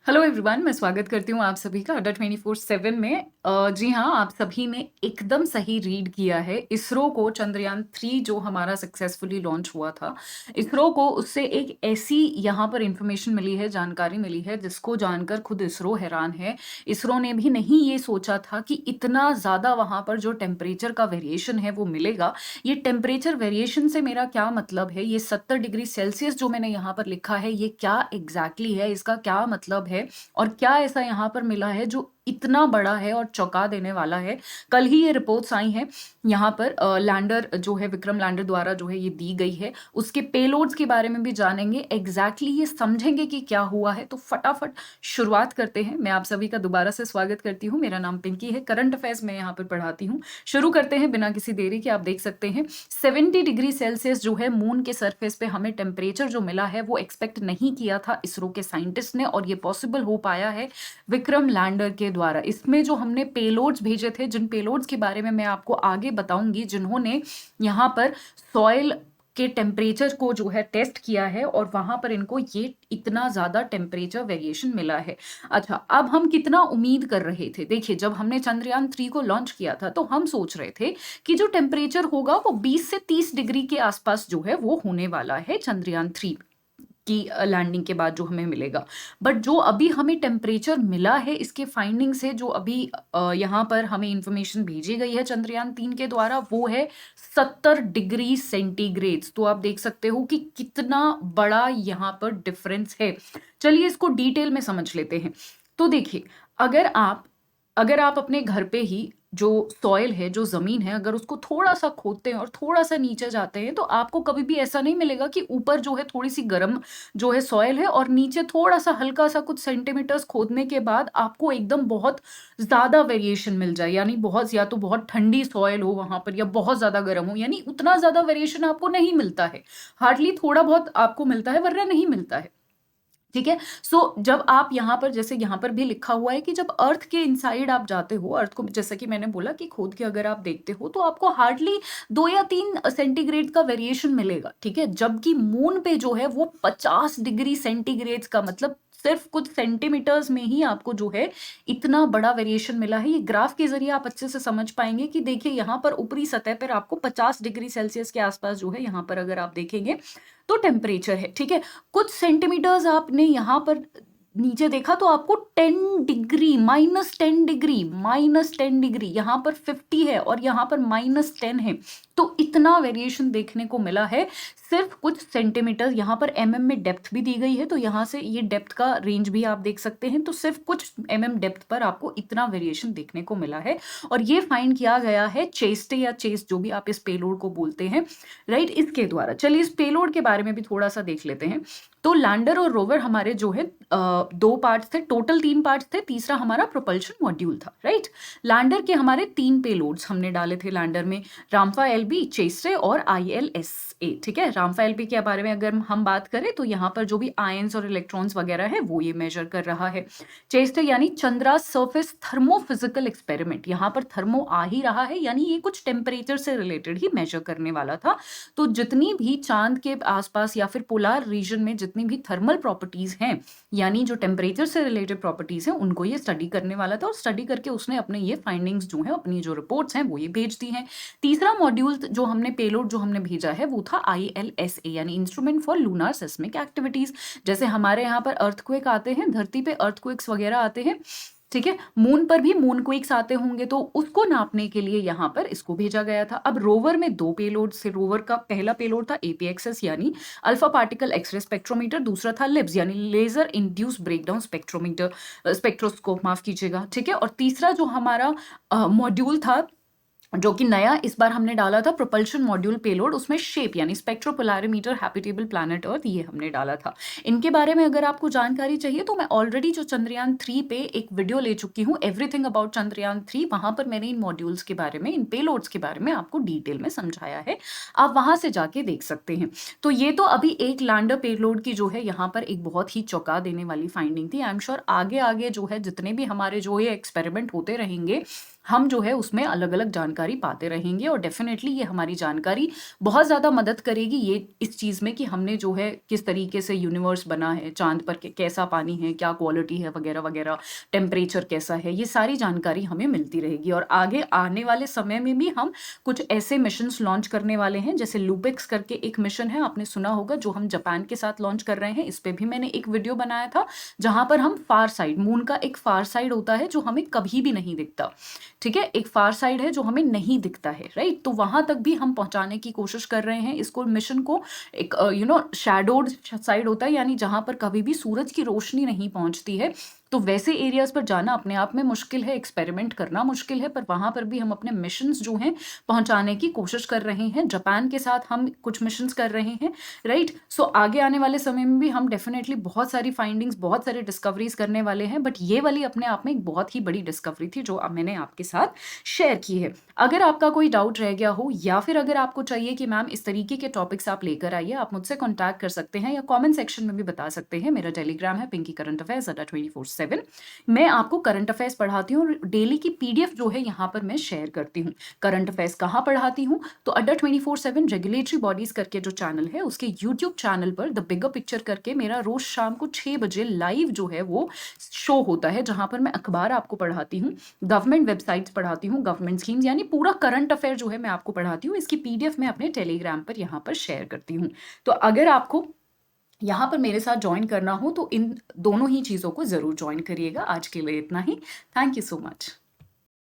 Hello everyone, मैं स्वागत करती हूँ आप सभी का अड्डा 24/7 में। जी हाँ, आप सभी ने एकदम सही रीड किया है। इसरो को चंद्रयान 3 जो हमारा सक्सेसफुली लॉन्च हुआ था, इसरो को उससे एक ऐसी यहाँ पर इंफॉर्मेशन मिली है, जानकारी मिली है, जिसको जानकर खुद इसरो हैरान है। इसरो ने भी नहीं ये सोचा था कि इतना ज़्यादा वहाँ पर जो टेम्परेचर का वेरिएशन है वो मिलेगा। ये टेम्परेचर वेरिएशन से मेरा क्या मतलब है, ये 70 डिग्री सेल्सियस जो मैंने यहाँ पर लिखा है, ये क्या एग्जैक्टली है, इसका क्या मतलब है और क्या ऐसा यहाँ पर मिला है जो इतना बड़ा है और चौंका देने वाला है। कल ही ये रिपोर्ट्स आई हैं यहाँ पर लैंडर जो है विक्रम लैंडर द्वारा जो है ये दी गई है, उसके पेलोड्स के बारे में भी जानेंगे, एग्जैक्टली ये समझेंगे कि क्या हुआ है। तो फटाफट शुरुआत करते हैं। मैं आप सभी का दोबारा से स्वागत करती हूँ। मेरा नाम पिंकी है, करंट अफेयर्स में यहाँ पर पढ़ाती हूँ। शुरू करते हैं बिना किसी देरी के। आप देख सकते हैं 70 डिग्री सेल्सियस जो है मून के सरफेस पे हमें टेम्परेचर जो मिला है वो एक्सपेक्ट नहीं किया था इसरो के साइंटिस्ट ने, और ये पॉसिबल हो पाया है विक्रम लैंडर के द्वारा। इसमें जो हमने पेलोड्स भेजे थे, जिन पेलोड्स के बारे में मैं आपको आगे बताऊंगी, जिन्होंने यहाँ पर सॉइल के टेम्परेचर को जो है टेस्ट किया है और वहां पर इनको ये इतना ज्यादा टेम्परेचर वेरिएशन मिला है। अच्छा, अब हम कितना उम्मीद कर रहे थे। देखिए, जब हमने चंद्रयान 3 को लॉन्च किया था तो हम सोच रहे थे कि जो टेम्परेचर होगा वो 20 से 30 डिग्री के आसपास जो है वो होने वाला है चंद्रयान 3 की लैंडिंग के बाद जो हमें मिलेगा। बट जो अभी हमें टेम्परेचर मिला है, इसके फाइंडिंग से जो अभी यहाँ पर हमें इंफॉर्मेशन भेजी गई है चंद्रयान 3 के द्वारा, वो है 70 डिग्री सेंटीग्रेड। तो आप देख सकते हो कि कितना बड़ा यहाँ पर डिफरेंस है। चलिए इसको डिटेल में समझ लेते हैं। तो देखिए, अगर आप अगर आप अपने घर पे ही जो सॉइल है, जो ज़मीन है, अगर उसको थोड़ा-सा खोदते हैं और थोड़ा-सा नीचे जाते हैं, तो आपको कभी भी ऐसा नहीं मिलेगा कि ऊपर जो है थोड़ी-सी गर्म जो है सॉइल है और नीचे थोड़ा-सा हल्का-सा कुछ सेंटीमीटर्स खोदने के बाद आपको एकदम बहुत ज़्यादा वेरिएशन मिल जाए। यानी बहुत, या तो बहुत ठंडी सॉइल हो वहाँ पर या बहुत ज़्यादा गर्म हो, यानी उतना ज़्यादा वेरिएशन आपको नहीं मिलता है। हार्डली थोड़ा बहुत आपको मिलता है, वरना नहीं मिलता है। ठीक है। सो जब आप यहाँ पर, जैसे यहाँ पर भी लिखा हुआ है कि जब अर्थ के इनसाइड आप जाते हो, अर्थ को जैसा कि मैंने बोला कि खोद के अगर आप देखते हो तो आपको हार्डली 2 या 3 सेंटीग्रेड का वेरिएशन मिलेगा। ठीक है। जबकि मून पे जो है वो 50 डिग्री सेंटीग्रेड का, मतलब सिर्फ कुछ सेंटीमीटर्स में ही आपको जो है इतना बड़ा वेरिएशन मिला है। ये ग्राफ के जरिए आप अच्छे से समझ पाएंगे कि देखिए, यहाँ पर ऊपरी सतह पर आपको 50 डिग्री सेल्सियस के आसपास जो है, यहाँ पर अगर आप देखेंगे तो टेम्परेचर है। ठीक है। कुछ सेंटीमीटर्स आपने यहाँ पर नीचे देखा तो आपको 10 डिग्री, -10 डिग्री यहाँ पर 50 है और यहाँ पर -10 है। तो इतना वेरिएशन देखने को मिला है सिर्फ कुछ सेंटीमीटर। यहाँ पर mm में डेप्थ भी दी गई है, तो यहाँ से ये डेप्थ का रेंज भी आप देख सकते हैं। तो सिर्फ कुछ mm डेप्थ पर आपको इतना वेरिएशन देखने को मिला है, और ये फाइंड किया गया है चेस्टे या चेस्ट, जो भी आप इस पेलोड को बोलते हैं, राइट, इसके द्वारा। चलिए इस पेलोड के बारे में भी थोड़ा सा देख लेते हैं। तो लैंडर और रोवर हमारे जो है 2 पार्ट्स थे, टोटल 3 पार्ट्स थे। तीसरा हमारा प्रोपल्शन मॉड्यूल था, राइट। लैंडर के हमारे 3 पेलोड्स हमने डाले थे लैंडर में, रामफा LB, चेस्टे और ILSA। ठीक है। रामफा LB के बारे में अगर हम बात करें तो यहाँ पर जो भी आयंस और इलेक्ट्रॉन्स वगैरह है वो ये मेजर कर रहा है। चेस्टे यानी चंद्रा सरफेस थर्मोफिजिकल एक्सपेरिमेंट, यहाँ पर थर्मो आ ही रहा है, यानी ये कुछ टेम्परेचर से रिलेटेड ही मेजर करने वाला था। तो जितनी भी चांद के आसपास या फिर पोलर रीजन में जितनी भी थर्मल प्रॉपर्टीज हैं, यानी जो टेम्परेचर से रिलेटेड प्रॉपर्टीज हैं, उनको ये स्टडी करने वाला था। और स्टडी करके उसने अपने ये फाइंडिंग्स जो है, अपनी जो रिपोर्ट्स हैं वो ये भेज दी हैं। तीसरा मॉड्यूल जो हमने, पेलोड जो हमने भेजा है, वो था ILSA, यानी instrument for lunar seismic activities. जैसे हमारे यहाँ पर अर्थक्वेक आते हैं, धरती पे अर्थक्वेक्स वगैरह आते हैं, ठीक है, मून पर भी मूनक्वेक्स आते होंगे, तो उसको नापने के लिए यहाँ पर इसको भेजा गया था। अब रोवर में 2 पेलोड से, रोवर का पहला पेलोड था APXS यानी अल्फा पार्टिकल एक्सरे स्पेक्ट्रोमीटर, दूसरा था LIBS यानी laser induce breakdown spectrometer, spectroscope, माफ कीजिएगा। ठीक है। और तीसरा जो हमारा मॉड्यूल था, जो कि नया इस बार हमने डाला था, प्रोपल्शन मॉड्यूल पेलोड, उसमें शेप यानी स्पेक्ट्रोपोलारिमीटर हैबिटेबल प्लैनेट अर्थ, ये हमने डाला था। इनके बारे में अगर आपको जानकारी चाहिए तो मैं ऑलरेडी जो चंद्रयान 3 पे एक वीडियो ले चुकी हूँ, एवरीथिंग अबाउट चंद्रयान 3, वहां पर मैंने इन मॉड्यूल्स के बारे में, इन पेलोड्स के बारे में आपको डिटेल में समझाया है, आप वहां से जाके देख सकते हैं। तो ये तो अभी एक लैंडर पेलोड की जो है यहाँ पर एक बहुत ही चौंका देने वाली फाइंडिंग थी। आई एम श्योर आगे आगे जो है जितने भी हमारे जो ये एक्सपेरिमेंट होते रहेंगे, हम जो है उसमें अलग-अलग जानकारी पाते रहेंगे और डेफ़िनेटली ये हमारी जानकारी बहुत ज़्यादा मदद करेगी ये इस चीज़ में कि हमने जो है किस तरीके से यूनिवर्स बना है, चाँद पर क कैसा पानी है, क्या क्वालिटी है वग़ैरह-वग़ैरह, टेम्परेचर कैसा है, ये सारी जानकारी हमें मिलती रहेगी। और आगे आने वाले समय में भी हम कुछ ऐसे मिशन्स लॉन्च करने वाले हैं, जैसे लुपेक्स करके एक मिशन है, आपने सुना होगा, जो हम जापान के साथ लॉन्च कर रहे हैं। इस पे भी मैंने एक वीडियो बनाया था, जहाँ पर हम फार साइड, मून का एक फार साइड होता है जो हमें कभी भी नहीं दिखता। ठीक है? एक फार साइड है जो हमें नहीं दिखता है, राइट? तो वहाँ तक भी हम पहुँचाने की कोशिश कर रहे हैं इसको, मिशन को। एक शैडोड साइड होता है, यानी जहाँ पर कभी भी सूरज की रोशनी नहीं पहुँचती है। तो वैसे एरियाज़ पर जाना अपने आप में मुश्किल है, एक्सपेरिमेंट करना मुश्किल है, पर वहाँ पर भी हम अपने मिशंस जो हैं पहुँचाने की कोशिश कर रहे हैं। जापान के साथ हम कुछ मिशंस कर रहे हैं, राइट? सो आगे आने वाले समय में भी हम डेफ़िनेटली बहुत सारी फाइंडिंग्स, बहुत सारी डिस्कवरीज़ करने वाले हैं, बट ये वाली अपने आप में एक बहुत ही बड़ी डिस्कवरी थी जो अब मैंने आपके साथ शेयर की है। अगर आपका कोई डाउट रह गया हो, या फिर अगर आपको चाहिए कि मैम इस तरीके के टॉपिक्स आप लेकर आइए, आप मुझसे कॉन्टैक्ट कर सकते हैं या कमेंट सेक्शन में भी बता सकते हैं। मेरा टेलीग्राम है पिंकी करंट अफेयर्स @24/7। मैं आपको करंट अफेयर्स पढ़ाती हूँ और डेली की पीडीएफ जो है यहाँ पर मैं शेयर करती हूँ। करंट अफेयर्स कहाँ पढ़ाती हूँ? तो @24/7 रेगुलेटरी बॉडीज करके जो चैनल है, उसके यूट्यूब चैनल पर द बिगर पिक्चर करके मेरा रोज शाम को 6 बजे लाइव जो है वो शो होता है, जहाँ पर मैं अखबार आपको पढ़ाती हूँ, गवर्नमेंट वेबसाइट्स पढ़ाती हूँ, गवर्नमेंट स्कीम्स, यानी पूरा करंट अफेयर जो है मैं आपको पढ़ाती हूँ। इसकी पीडीएफ मैं अपने टेलीग्राम पर यहाँ पर शेयर करती हूँ। तो अगर आपको यहाँ पर मेरे साथ जॉइन करना हो तो इन दोनों ही चीज़ों को ज़रूर जॉइन करिएगा। आज के लिए इतना ही। Thank you so much.